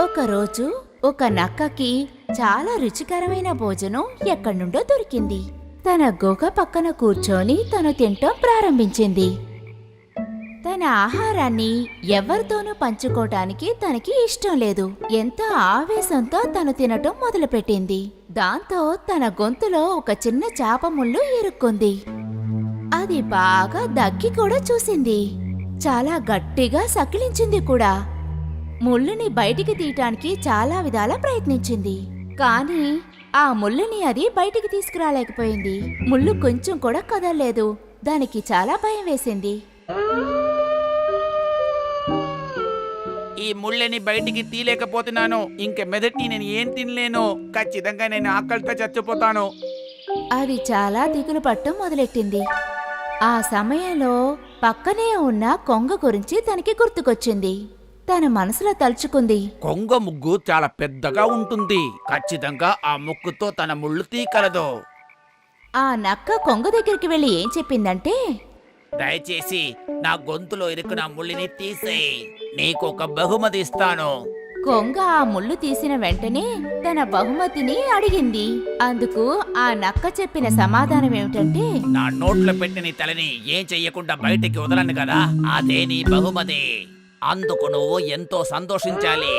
ఒకరోజు ఒక నక్కకి చాలా రుచికరమైన భోజనం ఎక్కడ్నుండో దొరికింది. తన గుహ పక్కన కూర్చొని తను తింటం ప్రారంభించింది. తన ఆహారాన్ని ఎవరితోనూ పంచుకోటానికి తనకి ఇష్టం లేదు. ఎంతో ఆవేశంతో తను తినటం మొదలుపెట్టింది. దాంతో తన గొంతులో ఒక చిన్న చాప ముళ్ళు ఇరుక్కుంది. అది బాగా దగ్గి కూడా చూసింది. చాలా గట్టిగా సకిలించింది కూడా. ముళ్ళుని బయటికి తీయటానికి చాలా విధాల ప్రయత్నించింది. కానీ ఆ ముళ్ళుని అది బయటికి తీసుకురాలేకపోయింది. ముళ్ళు కొంచెం కూడా కదల్లేదు. దానికి చాలా భయం వేసింది. ఈ ముళ్ళని బయటికి తీయలేకపోతున్నాను. ఇంక మెదటి నేను ఏం తినలేను. ఖచ్చితంగా నేను ఆకలితో చచ్చిపోతాను. అది చాలా దిగులు పట్టం మొదలెట్టింది. ఆ సమయంలో పక్కనే ఉన్న కొంగ గురించి తనకి గుర్తుకొచ్చింది. తన మనసులో తలుచుకుంది, కొంగ ముగ్గు చాలా పెద్దగా ఉంటుంది. ఖచ్చితంగా ఆ ముక్కుతో తన ముళ్ళు తీయగలదు. ఆ నక్క కొంగ దగ్గరికి వెళ్లి ఏం చెప్పిందంటే, దయచేసి నా గొంతులో ఇరుకున్న ముళ్ళని తీసేయ్. నీకు ఒక బహుమతి ఇస్తాను. కొంగ ఆ ముళ్ళు తీసిన వెంటనే తన బహుమతిని అడిగింది. అందుకు ఆ నక్క చెప్పిన సమాధానం ఏమిటంటే, నా నోట్లో పెట్టిన నీ తలని ఏం చెయ్యకుండా బయటికి వదలను కదా, అదే నీ బహుమతి. అందుకు నువ్వు ఎంతో సంతోషించాలి.